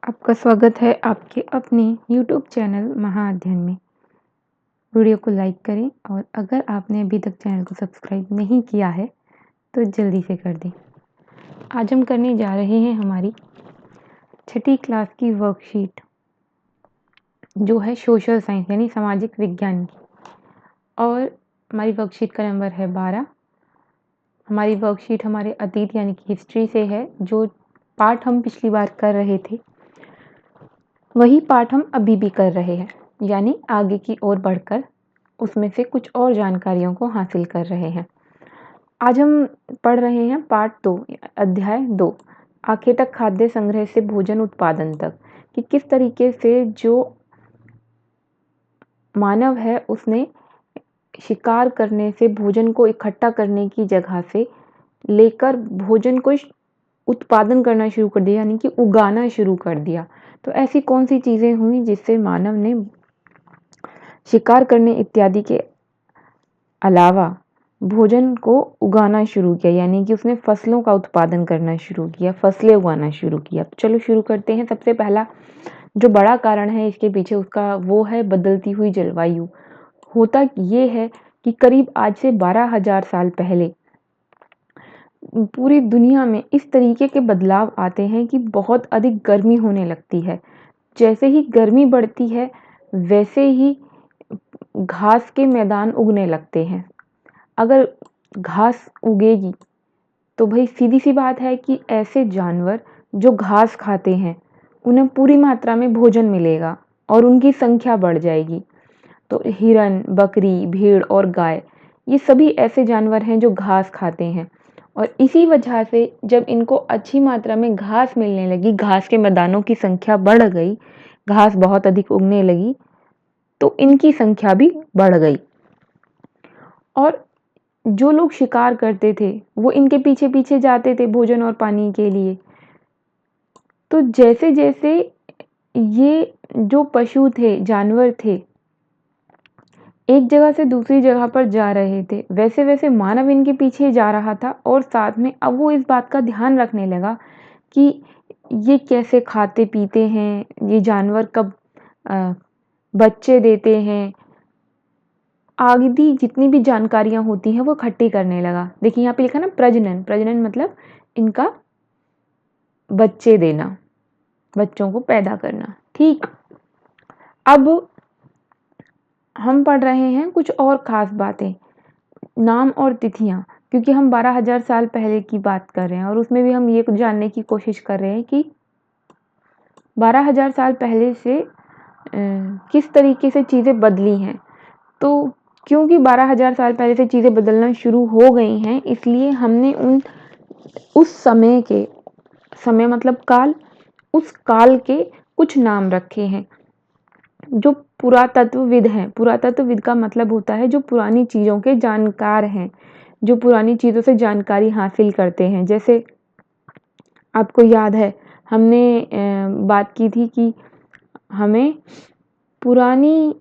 आपका स्वागत है आपके अपने यूट्यूब चैनल महाअध्ययन में। वीडियो को लाइक करें और अगर आपने अभी तक चैनल को सब्सक्राइब नहीं किया है तो जल्दी से कर दें। आज हम करने जा रहे हैं हमारी छठी क्लास की वर्कशीट जो है सोशल साइंस यानी सामाजिक विज्ञान की, और हमारी वर्कशीट का नंबर है 12। हमारी वर्कशीट हमारे अतीत यानी कि हिस्ट्री से है। जो पाठ हम पिछली बार कर रहे थे वही पाठ हम अभी भी कर रहे हैं, यानी आगे की ओर बढ़कर उसमें से कुछ और जानकारियों को हासिल कर रहे हैं। आज हम पढ़ रहे हैं पाठ 2 अध्याय 2 आखेटक खाद्य संग्रह से भोजन उत्पादन तक, कि किस तरीके से जो मानव है उसने शिकार करने से भोजन को इकट्ठा करने की जगह से लेकर भोजन को उत्पादन करना शुरू कर दिया, यानी कि उगाना शुरू कर दिया। तो ऐसी कौन सी चीज़ें हुई जिससे मानव ने शिकार करने इत्यादि के अलावा भोजन को उगाना शुरू किया, यानी कि उसने फसलों का उत्पादन करना शुरू किया, फसलें उगाना शुरू किया। तो चलो शुरू करते हैं। सबसे पहला जो बड़ा कारण है इसके पीछे उसका वो है बदलती हुई जलवायु। होता ये है कि करीब आज से 12,000 साल पहले पूरी दुनिया में इस तरीके के बदलाव आते हैं कि बहुत अधिक गर्मी होने लगती है। जैसे ही गर्मी बढ़ती है वैसे ही घास के मैदान उगने लगते हैं। अगर घास उगेगी तो भाई सीधी सी बात है कि ऐसे जानवर जो घास खाते हैं उन्हें पूरी मात्रा में भोजन मिलेगा और उनकी संख्या बढ़ जाएगी। तो हिरन, बकरी, भेड़ और गाय ये सभी ऐसे जानवर हैं जो घास खाते हैं, और इसी वजह से जब इनको अच्छी मात्रा में घास मिलने लगी, घास के मैदानों की संख्या बढ़ गई, घास बहुत अधिक उगने लगी, तो इनकी संख्या भी बढ़ गई। और जो लोग शिकार करते थे वो इनके पीछे पीछे जाते थे भोजन और पानी के लिए। तो जैसे जैसे ये जो पशु थे, जानवर थे, एक जगह से दूसरी जगह पर जा रहे थे, वैसे वैसे मानव इनके पीछे जा रहा था। और साथ में अब वो इस बात का ध्यान रखने लगा कि ये कैसे खाते पीते हैं, ये जानवर कब बच्चे देते हैं, आदि जितनी भी जानकारियां होती हैं वो इकट्ठी करने लगा। देखिए यहाँ पे लिखा ना प्रजनन, प्रजनन मतलब इनका बच्चे देना, बच्चों को पैदा करना। ठीक, अब हम पढ़ रहे हैं कुछ और ख़ास बातें, नाम और तिथियां, क्योंकि हम 12,000 साल पहले की बात कर रहे हैं और उसमें भी हम ये जानने की कोशिश कर रहे हैं कि 12,000 साल पहले से किस तरीके से चीज़ें बदली हैं। तो क्योंकि 12,000 साल पहले से चीज़ें बदलना शुरू हो गई हैं, इसलिए हमने उस समय मतलब काल, उस काल के कुछ नाम रखे हैं। जो पुरातत्वविद हैं, पुरातत्वविद का मतलब होता है जो पुरानी चीज़ों के जानकार हैं, जो पुरानी चीज़ों से जानकारी हासिल करते हैं। जैसे आपको याद है हमने बात की थी कि हमें पुरानी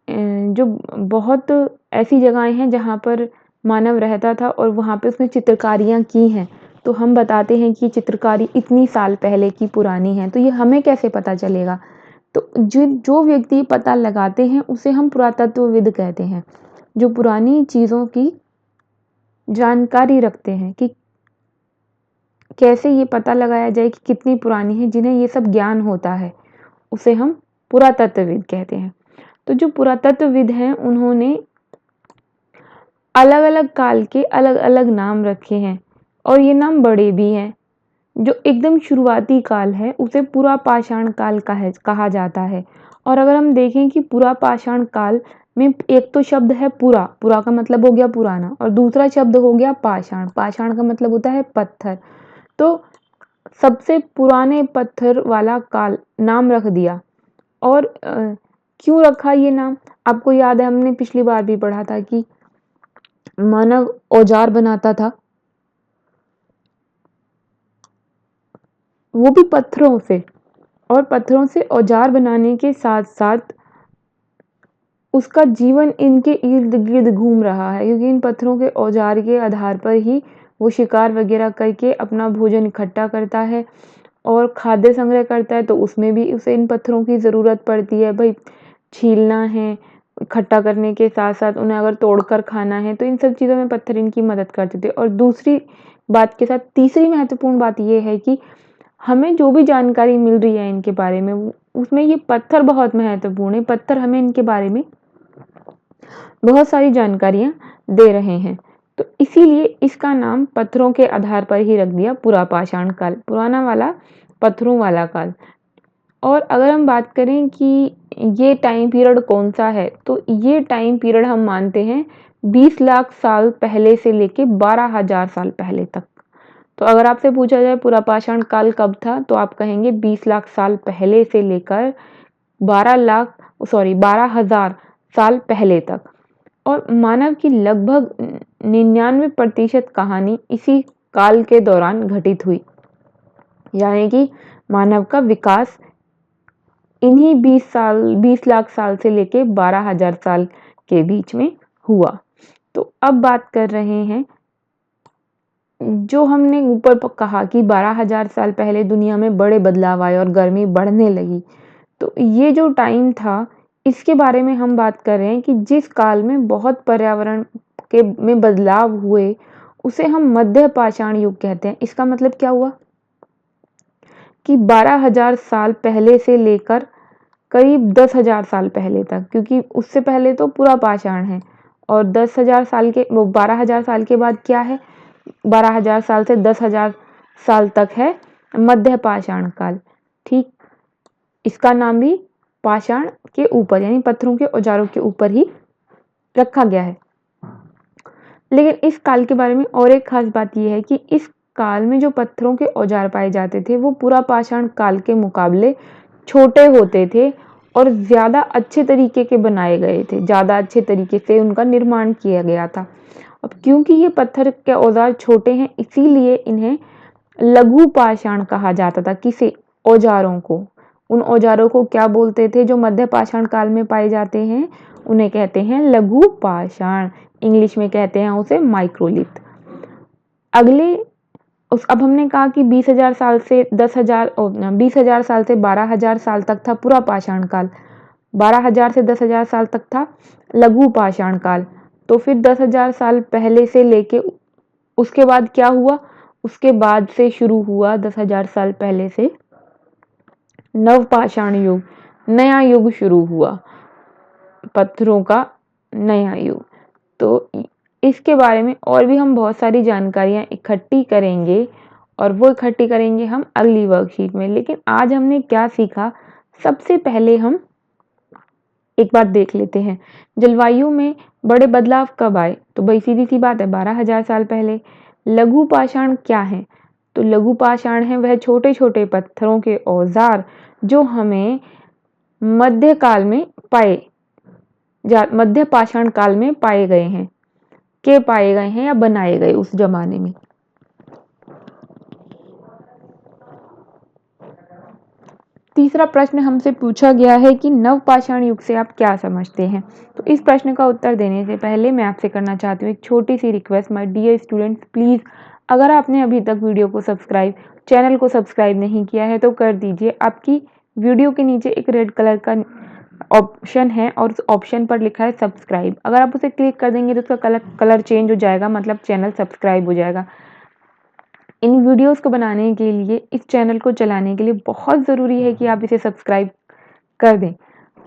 जो बहुत ऐसी जगहें हैं जहाँ पर मानव रहता था और वहाँ पे उसने चित्रकारियाँ की हैं, तो हम बताते हैं कि चित्रकारी इतनी साल पहले की पुरानी है। तो ये हमें कैसे पता चलेगा? तो जो व्यक्ति पता लगाते हैं उसे हम पुरातत्वविद कहते हैं, जो पुरानी चीज़ों की जानकारी रखते हैं कि कैसे ये पता लगाया जाए कि कितनी पुरानी है, जिन्हें ये सब ज्ञान होता है, उसे हम पुरातत्वविद कहते हैं। तो जो पुरातत्वविद हैं उन्होंने अलग अलग काल के अलग अलग नाम रखे हैं, और ये नाम बड़े भी हैं। जो एकदम शुरुआती काल है उसे पुरा पाषाण काल कहा जाता है। और अगर हम देखें कि पुरा पाषाण काल में एक तो शब्द है पुरा, पुरा का मतलब हो गया पुराना, और दूसरा शब्द हो गया पाषाण, पाषाण का मतलब होता है पत्थर। तो सबसे पुराने पत्थर वाला काल नाम रख दिया। और क्यों रखा ये नाम? आपको याद है हमने पिछली बार भी पढ़ा था कि मानव औजार बनाता था, वो भी पत्थरों से, और पत्थरों से औजार बनाने के साथ साथ उसका जीवन इनके इर्द गिर्द घूम रहा है, क्योंकि इन पत्थरों के औजार के आधार पर ही वो शिकार वगैरह करके अपना भोजन इकट्ठा करता है और खाद्य संग्रह करता है तो उसमें भी उसे इन पत्थरों की ज़रूरत पड़ती है। भाई छीलना है, इकट्ठा करने के साथ-साथ उन्हें अगर तोड़कर खाना है तो इन सब चीज़ों में पत्थर इनकी मदद करते थे। और दूसरी बात के साथ तीसरी महत्वपूर्ण बात ये है कि हमें जो भी जानकारी मिल रही है इनके बारे में उसमें ये पत्थर बहुत महत्वपूर्ण है। पत्थर हमें इनके बारे में बहुत सारी जानकारियाँ दे रहे हैं। तो इसीलिए इसका नाम पत्थरों के आधार पर ही रख दिया पुरापाषाण काल, पुराना वाला पत्थरों वाला काल। और अगर हम बात करें कि ये टाइम पीरियड कौन-सा है, तो ये टाइम पीरियड हम मानते हैं 20 लाख साल पहले से लेके 12,000 साल पहले तक। तो अगर आपसे पूछा जाए पुरापाषाण काल कब था, तो आप कहेंगे 20 लाख साल पहले से लेकर 12,000 साल पहले तक। और मानव की लगभग 99% कहानी इसी काल के दौरान घटित हुई, यानी कि मानव का विकास इन्हीं 20 लाख साल से लेके 12,000 साल के बीच में हुआ। तो अब बात कर रहे हैं, जो हमने ऊपर कहा कि 12,000 साल पहले दुनिया में बड़े बदलाव आए और गर्मी बढ़ने लगी। तो ये जो टाइम था, इसके बारे में हम बात कर रहे हैं कि जिस काल में बहुत पर्यावरण के में बदलाव हुए, उसे हम मध्य पाषाण युग कहते हैं। इसका मतलब क्या हुआ कि 12,000 साल पहले से लेकर करीब 10,000 साल पहले तक, क्योंकि उससे पहले तो पूरा पाषाण है और 10,000 साल के 12,000 साल के बाद क्या है, 12,000 साल से 10,000 साल तक है मध्य पाषाण काल। ठीक, इसका नाम भी पाषाण के ऊपर यानी पत्थरों के औजारों के ऊपर ही रखा गया है। लेकिन इस काल के बारे में और एक खास बात यह है कि इस काल में जो पत्थरों के औजार पाए जाते थे वो पूरा पाषाण काल के मुकाबले छोटे होते थे और ज़्यादा अच्छे तरीके के बनाए गए थे, ज़्यादा अच्छे तरीके से उनका निर्माण किया गया था। अब क्योंकि ये पत्थर के औजार छोटे हैं, इसीलिए इन्हें लघु पाषाण कहा जाता था। किसे? औजारों को। उन औजारों को क्या बोलते थे जो मध्य पाषाण काल में पाए जाते हैं? उन्हें कहते हैं लघु पाषाण। इंग्लिश में कहते हैं उसे माइक्रोलिथ। अगले अब हमने कहा कि 20,000 साल से 20,000 साल से 12,000 साल तक था पूरा पाषाण काल, 12,000 से 10,000 साल तक था लघु पाषाण काल। तो फिर 10,000 साल पहले से लेके उसके बाद क्या हुआ? उसके बाद से शुरू हुआ 10,000 साल पहले से नवपाषाण युग, नया युग शुरू हुआ, पत्थरों का नया युग। तो इसके बारे में और भी हम बहुत सारी जानकारियाँ इकट्ठी करेंगे और वो इकट्ठी करेंगे हम अगली वर्कशीट में। लेकिन आज हमने क्या सीखा, सबसे पहले हम एक बात देख लेते हैं, जलवायु में बड़े बदलाव कब आए? तो भाई सीधी सी बात है 12,000 साल पहले। लघु पाषाण क्या है? तो लघु पाषाण है वह छोटे छोटे पत्थरों के औजार जो हमें मध्य पाषाण काल में पाए गए हैं या बनाए गए उस जमाने में। तीसरा प्रश्न हमसे पूछा गया है कि नवपाषाण युग से आप क्या समझते हैं? तो इस प्रश्न का उत्तर देने से पहले मैं आपसे करना चाहती हूँ एक छोटी सी request. My dear students, please अगर आपने अभी तक चैनल को सब्सक्राइब नहीं किया है तो कर दीजिए। आपकी वीडियो के नीचे एक रेड कलर का ऑप्शन है और उस ऑप्शन पर लिखा है सब्सक्राइब। अगर आप उसे क्लिक कर देंगे तो उसका कलर चेंज हो जाएगा, मतलब चैनल सब्सक्राइब हो जाएगा। इन वीडियोस को बनाने के लिए, इस चैनल को चलाने के लिए बहुत ज़रूरी है कि आप इसे सब्सक्राइब कर दें।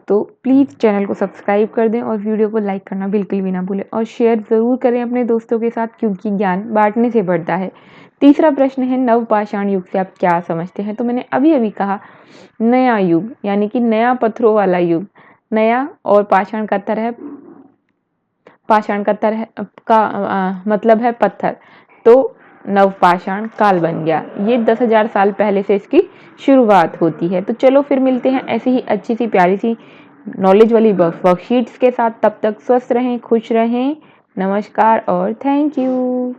तो प्लीज़ चैनल को सब्सक्राइब कर दें और वीडियो को लाइक करना बिल्कुल भी ना भूलें और शेयर ज़रूर करें अपने दोस्तों के साथ, क्योंकि ज्ञान बांटने से बढ़ता है। तीसरा प्रश्न है नवपाषाण युग से आप क्या समझते हैं? तो मैंने अभी कहा नया युग, यानी कि नया पत्थरों वाला युग। नया और पाषाण का मतलब है पत्थर, तो नवपाषाण काल बन गया। ये 10,000 साल पहले से इसकी शुरुआत होती है। तो चलो फिर मिलते हैं ऐसी ही अच्छी सी प्यारी सी नॉलेज वाली वर्कशीट्स के साथ। तब तक स्वस्थ रहें, खुश रहें। नमस्कार और थैंक यू।